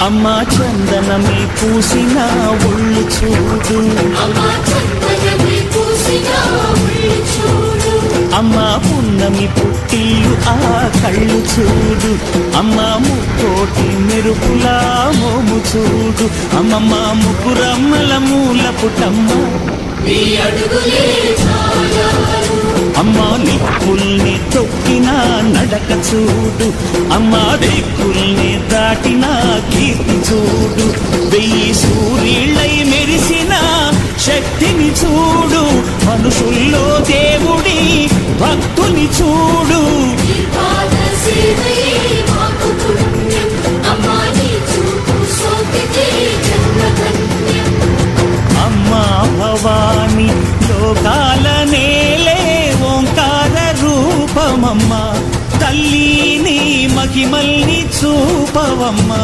అమ్మా చందనమే పూసిన ఒళ్ళు చూడు, అమ్మా పున్నమి పుట్టిల్లు ఆ కళ్ళు చూడు, అమ్మా ముక్కోటి మెరుపులా మోము చూడు, అమ్మమ్మ ముగ్గురమ్మల మూల పుటమ్మ అమ్మా నిప్పుల్ని తొక్కిన నడక చూడు, అమ్మా దిక్కుల్ని దాటిన కీర్తి చూడు, 1000 సూర్యుళ్ళై మెరిసిన శక్తిని చూడు, మనుషుల్లో దేవుడి భక్తుని చూడు. అమ్మా భవాని లోకాల నేలే ఓంకార రూపమమ్మా, తల్లి నీ మహిమల్ని చూపవమ్మా.